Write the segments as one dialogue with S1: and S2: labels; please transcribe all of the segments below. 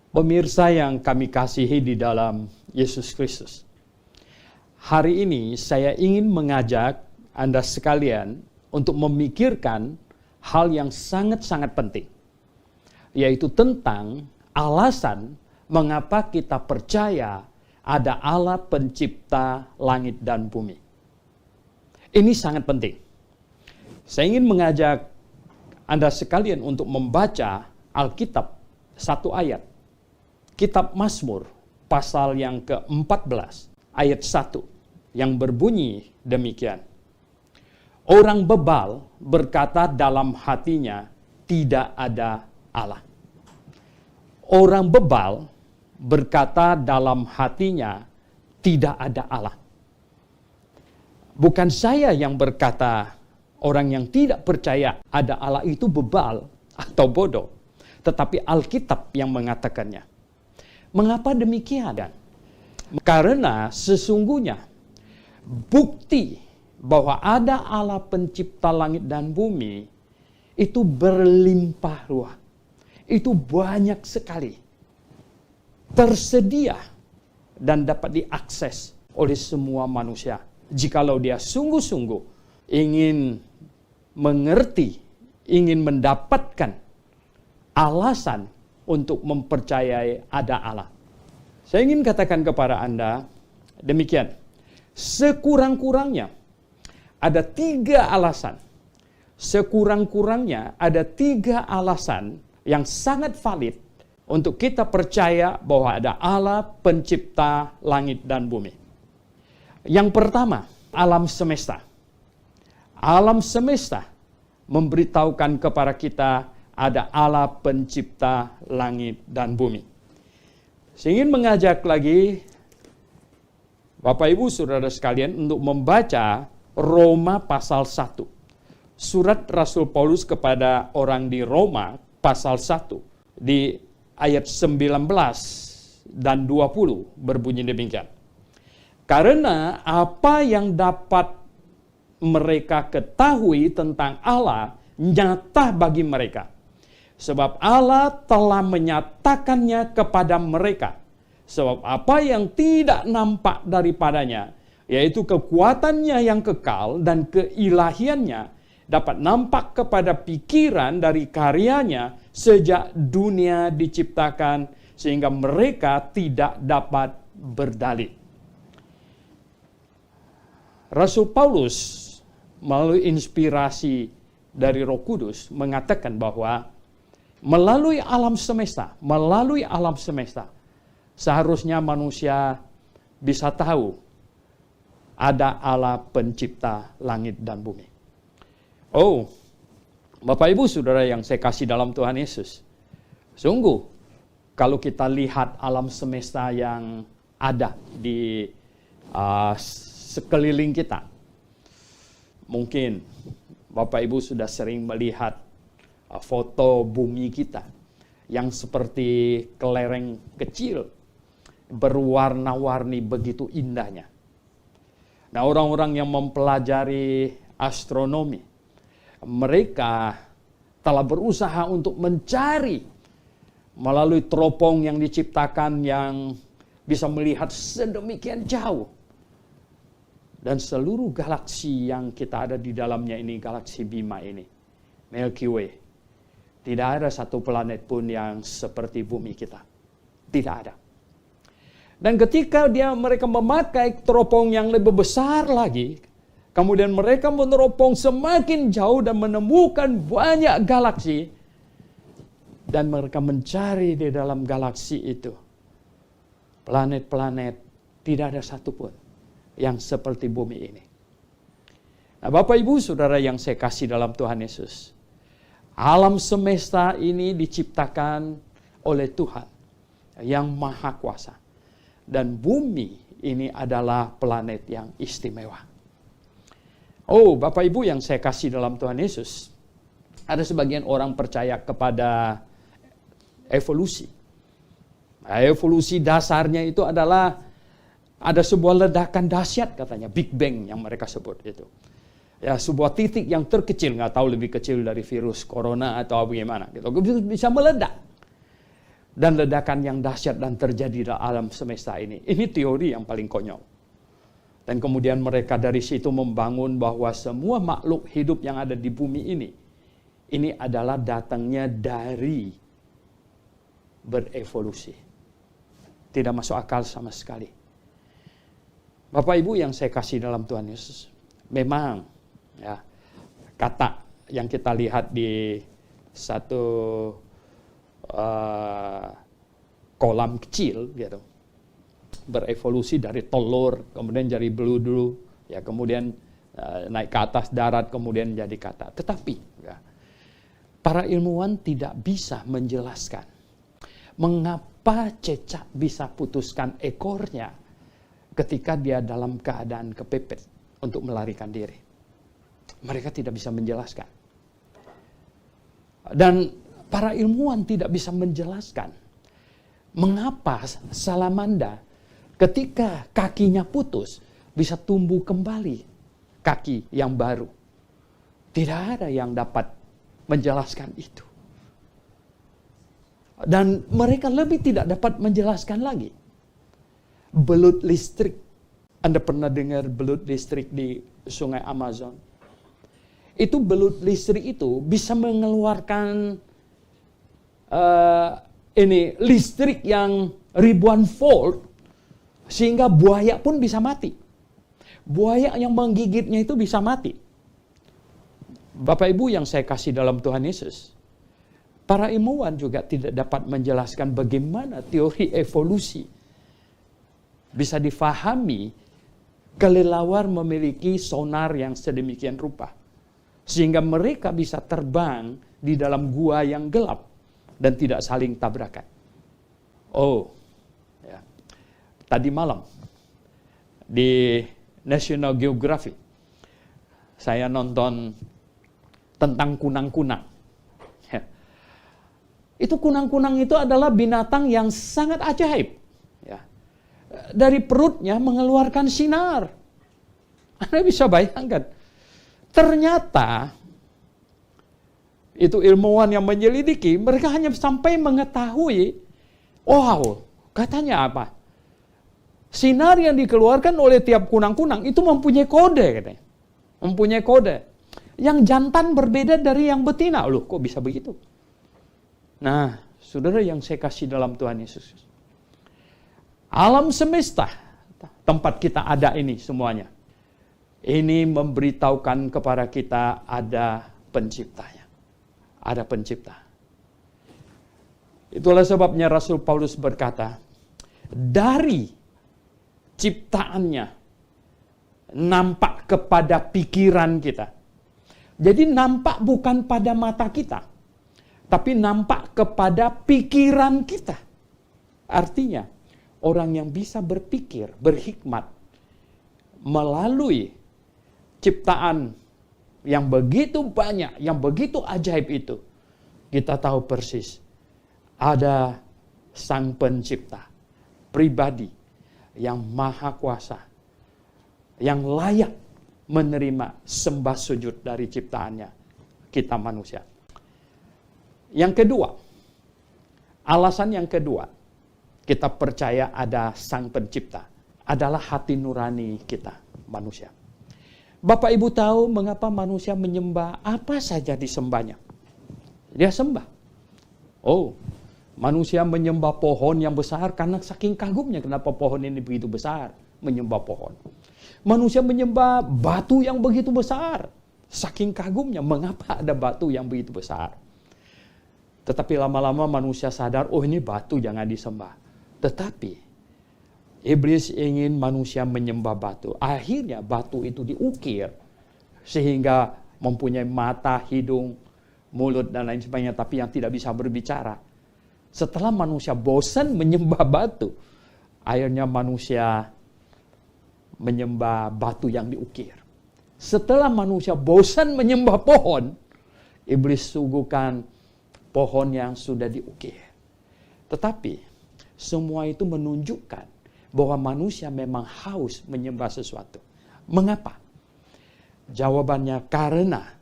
S1: Pemirsa yang kami kasihi di dalam Yesus Kristus. Hari ini saya ingin mengajak Anda sekalian untuk memikirkan hal yang sangat-sangat penting, yaitu tentang alasan mengapa kita percaya ada Allah pencipta langit dan bumi. Ini sangat penting. Saya ingin mengajak Anda sekalian untuk membaca Alkitab satu ayat. Kitab Mazmur pasal yang ke-14 ayat 1 yang berbunyi demikian. Orang bebal berkata dalam hatinya, tidak ada Allah. Orang bebal berkata dalam hatinya, tidak ada Allah. Bukan saya yang berkata orang yang tidak percaya ada Allah itu bebal atau bodoh, tetapi Alkitab yang mengatakannya. Mengapa demikian? Karena sesungguhnya bukti bahwa ada Allah pencipta langit dan bumi itu berlimpah ruah. Itu banyak sekali. Tersedia dan dapat diakses oleh semua manusia. Jikalau dia sungguh-sungguh ingin mengerti, ingin mendapatkan alasan untuk mempercayai ada Allah. Saya ingin katakan kepada Anda, demikian. Sekurang-kurangnya ada 3 alasan. Sekurang-kurangnya ada 3 alasan yang sangat valid untuk kita percaya bahwa ada Allah pencipta langit dan bumi. Yang pertama, alam semesta. Alam semesta memberitahukan kepada kita ada Allah pencipta langit dan bumi. Saya ingin mengajak lagi Bapak Ibu Saudara sekalian untuk membaca Roma pasal 1. Surat Rasul Paulus kepada orang di Roma pasal 1 di ayat 19 dan 20 berbunyi demikian. Karena apa yang dapat mereka ketahui tentang Allah nyata bagi mereka. Sebab Allah telah menyatakannya kepada mereka. Sebab apa yang tidak nampak daripadanya, yaitu kekuatannya yang kekal dan keilahiannya, dapat nampak kepada pikiran dari karyanya sejak dunia diciptakan, sehingga mereka tidak dapat berdalih. Rasul Paulus melalui inspirasi dari Roh Kudus mengatakan bahwa melalui alam semesta, seharusnya manusia bisa tahu ada Allah pencipta langit dan bumi. Oh, Bapak Ibu Saudara yang saya kasih dalam Tuhan Yesus, sungguh kalau kita lihat alam semesta yang ada di sekeliling kita, mungkin Bapak Ibu sudah sering melihat foto bumi kita yang seperti kelereng kecil berwarna-warni begitu indahnya. Nah, orang-orang yang mempelajari astronomi, mereka telah berusaha untuk mencari melalui teropong yang diciptakan yang bisa melihat sedemikian jauh. Dan seluruh galaksi yang kita ada di dalamnya ini, galaksi Bima ini, Milky Way, tidak ada satu planet pun yang seperti bumi kita. Tidak ada. Dan ketika mereka memakai teropong yang lebih besar lagi, kemudian mereka meneropong semakin jauh dan menemukan banyak galaksi, dan mereka mencari di dalam galaksi itu planet-planet, tidak ada satupun yang seperti bumi ini. Nah, Bapak Ibu Saudara yang saya kasih dalam Tuhan Yesus, alam semesta ini diciptakan oleh Tuhan yang Maha Kuasa. Dan bumi ini adalah planet yang istimewa. Oh, Bapak Ibu yang saya kasih dalam Tuhan Yesus, ada sebagian orang percaya kepada evolusi. Evolusi dasarnya itu adalah ada sebuah ledakan dahsyat katanya, Big Bang yang mereka sebut itu. Ya, sebuah titik yang terkecil, nggak tahu lebih kecil dari virus corona atau bagaimana gitu. Bisa meledak. Dan ledakan yang dahsyat dan terjadi dalam alam semesta ini. Ini teori yang paling konyol. Dan kemudian mereka dari situ membangun bahwa semua makhluk hidup yang ada di bumi ini adalah datangnya dari berevolusi. Tidak masuk akal sama sekali. Bapak Ibu yang saya kasih dalam Tuhan Yesus, memang ya kata yang kita lihat di satu kolam kecil gitu, berevolusi dari telur kemudian jadi beludu, ya kemudian naik ke atas darat kemudian jadi kata. Tetapi ya, para ilmuwan tidak bisa menjelaskan mengapa cecak bisa putuskan ekornya ketika dia dalam keadaan kepepet untuk melarikan diri. Mereka tidak bisa menjelaskan. Dan para ilmuwan tidak bisa menjelaskan mengapa salamanda ketika kakinya putus bisa tumbuh kembali kaki yang baru. Tidak ada yang dapat menjelaskan itu. Dan mereka lebih tidak dapat menjelaskan lagi. Belut listrik. Anda pernah dengar belut listrik di sungai Amazon? Itu belut listrik itu bisa mengeluarkan listrik yang ribuan volt sehingga buaya pun bisa mati. Buaya yang menggigitnya itu bisa mati. Bapak Ibu yang saya kasih dalam Tuhan Yesus, para ilmuwan juga tidak dapat menjelaskan bagaimana teori evolusi bisa difahami kelelawar memiliki sonar yang sedemikian rupa. Sehingga mereka bisa terbang di dalam gua yang gelap dan tidak saling tabrakan. Oh, ya. Tadi malam di National Geographic saya nonton tentang kunang-kunang. Ya. Itu kunang-kunang itu adalah binatang yang sangat ajaib. Ya. Dari perutnya mengeluarkan sinar. Anda bisa bayangkan. Ternyata itu ilmuwan yang menyelidiki, mereka hanya sampai mengetahui, wow, katanya apa? Sinar yang dikeluarkan oleh tiap kunang-kunang itu mempunyai kode, katanya. Mempunyai kode. Yang jantan berbeda dari yang betina. Loh, kok bisa begitu? Nah, saudara yang saya kasih dalam Tuhan Yesus. Alam semesta, tempat kita ada ini semuanya. Ini memberitahukan kepada kita ada penciptanya. Ada pencipta. Itulah sebabnya Rasul Paulus berkata, dari ciptaannya nampak kepada pikiran kita. Jadi nampak bukan pada mata kita, tapi nampak kepada pikiran kita. Artinya, orang yang bisa berpikir, berhikmat, melalui ciptaan yang begitu banyak, yang begitu ajaib itu, kita tahu persis ada Sang Pencipta, pribadi yang maha kuasa, yang layak menerima sembah sujud dari ciptaannya, kita manusia. Yang kedua, alasan yang kedua, kita percaya ada Sang Pencipta, adalah hati nurani kita, manusia. Bapak Ibu tahu mengapa manusia menyembah apa saja disembahnya? Dia sembah. Oh, manusia menyembah pohon yang besar karena saking kagumnya kenapa pohon ini begitu besar, menyembah pohon. Manusia menyembah batu yang begitu besar, saking kagumnya mengapa ada batu yang begitu besar. Tetapi lama-lama manusia sadar, oh ini batu jangan disembah. Tetapi iblis ingin manusia menyembah batu. Akhirnya batu itu diukir sehingga mempunyai mata, hidung, mulut dan lain sebagainya, tapi yang tidak bisa berbicara. Setelah manusia bosan menyembah batu, akhirnya manusia menyembah batu yang diukir. Setelah manusia bosan menyembah pohon, iblis suguhkan pohon yang sudah diukir. Tetapi Semua itu menunjukkan bahwa manusia memang haus menyembah sesuatu. Mengapa? Jawabannya karena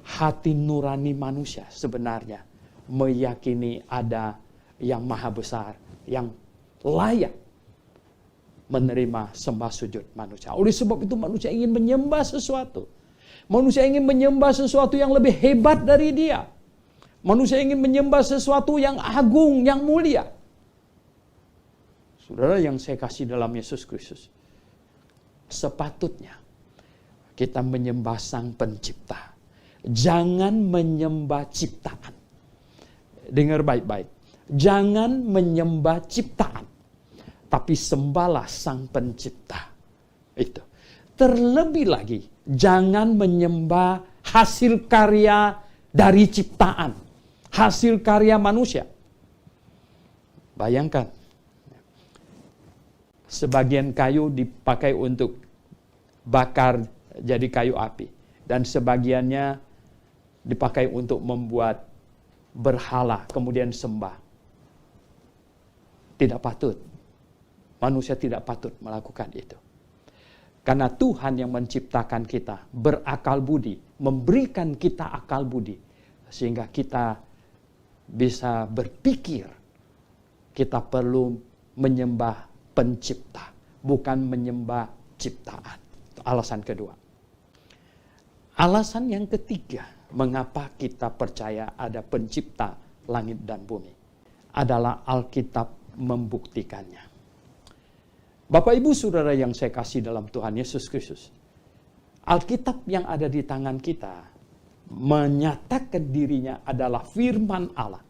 S1: hati nurani manusia sebenarnya meyakini ada yang maha besar, yang layak menerima sembah sujud manusia. Oleh sebab itu manusia ingin menyembah sesuatu. Manusia ingin menyembah sesuatu yang lebih hebat dari dia. Manusia ingin menyembah sesuatu yang agung, yang mulia. Saudara yang saya kasih dalam Yesus Kristus, sepatutnya kita menyembah Sang Pencipta. Jangan menyembah ciptaan. Dengar baik-baik. Jangan menyembah ciptaan, tapi sembahlah Sang Pencipta. Itu. Terlebih lagi, jangan menyembah hasil karya dari ciptaan, hasil karya manusia. Bayangkan, sebagian kayu dipakai untuk bakar jadi kayu api, dan sebagiannya dipakai untuk membuat berhala, kemudian sembah. Tidak patut. Manusia tidak patut melakukan itu. Karena Tuhan yang menciptakan kita, berakal budi, memberikan kita akal budi, sehingga kita bisa berpikir, kita perlu menyembah Pencipta, bukan menyembah ciptaan. Itu alasan kedua. Alasan yang ketiga, mengapa kita percaya ada Pencipta langit dan bumi, adalah Alkitab membuktikannya. Bapak Ibu Saudara yang saya kasih dalam Tuhan Yesus Kristus, Alkitab yang ada di tangan kita menyatakan dirinya adalah firman Allah.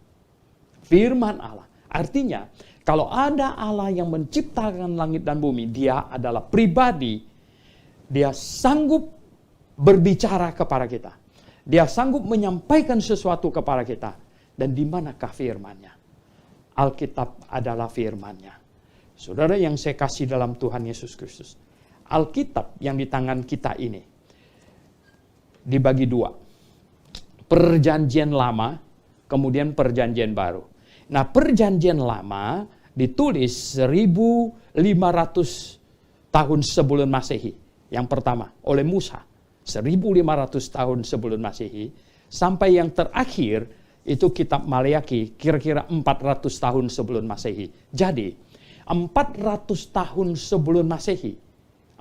S1: Firman Allah. Artinya, kalau ada Allah yang menciptakan langit dan bumi, dia adalah pribadi, dia sanggup berbicara kepada kita. Dia sanggup menyampaikan sesuatu kepada kita. Dan di manakah firman-Nya? Alkitab adalah firman-Nya. Saudara yang saya kasih dalam Tuhan Yesus Kristus, Alkitab yang di tangan kita ini dibagi dua. Perjanjian lama, kemudian perjanjian baru. Nah, perjanjian lama ditulis 1500 tahun sebelum Masehi. Yang pertama, oleh Musa. 1500 tahun sebelum Masehi. Sampai yang terakhir, itu kitab Maleakhi, kira-kira 400 tahun sebelum Masehi. Jadi, 400 tahun sebelum Masehi,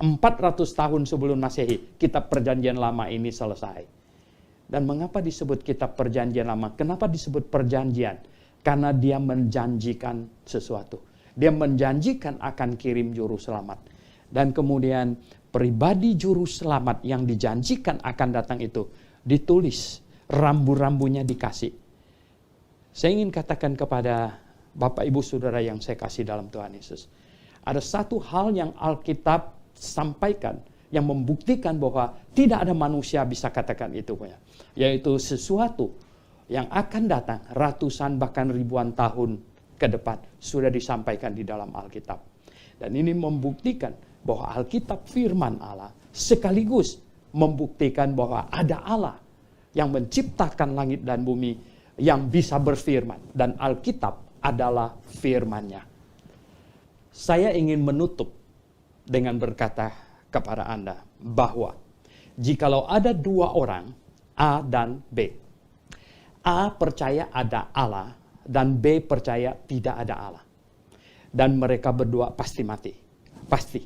S1: 400 tahun sebelum Masehi, kitab perjanjian lama ini selesai. Dan mengapa disebut kitab perjanjian lama? Kenapa disebut perjanjian? Karena dia menjanjikan sesuatu. Dia menjanjikan akan kirim juru selamat. Dan kemudian pribadi juru selamat yang dijanjikan akan datang itu ditulis, rambu-rambunya dikasih. Saya ingin katakan kepada Bapak Ibu Saudara yang saya kasih dalam Tuhan Yesus, ada satu hal yang Alkitab sampaikan yang membuktikan bahwa tidak ada manusia bisa katakan itu, yaitu sesuatu yang akan datang ratusan bahkan ribuan tahun ke depan sudah disampaikan di dalam Alkitab. Dan ini membuktikan bahwa Alkitab firman Allah sekaligus membuktikan bahwa ada Allah yang menciptakan langit dan bumi yang bisa berfirman, dan Alkitab adalah firman-Nya. Saya ingin menutup dengan berkata kepada Anda bahwa jikalau ada dua orang, A dan B, A percaya ada Allah dan B percaya tidak ada Allah, dan mereka berdua pasti mati, pasti.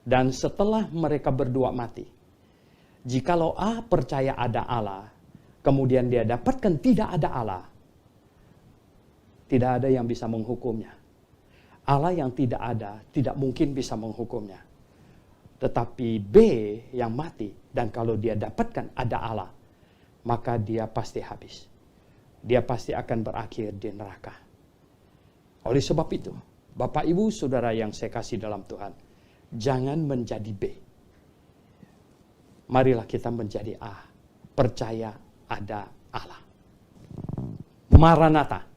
S1: Dan setelah mereka berdua mati, jikalau A percaya ada Allah, kemudian dia dapatkan tidak ada Allah, tidak ada yang bisa menghukumnya. Allah yang tidak ada tidak mungkin bisa menghukumnya. Tetapi B yang mati, dan kalau dia dapatkan ada Allah, maka dia pasti habis. Dia pasti akan berakhir di neraka. Oleh sebab itu, Bapak Ibu Saudara yang saya kasih dalam Tuhan, jangan menjadi B. Marilah kita menjadi A. Percaya ada Allah. Maranatha.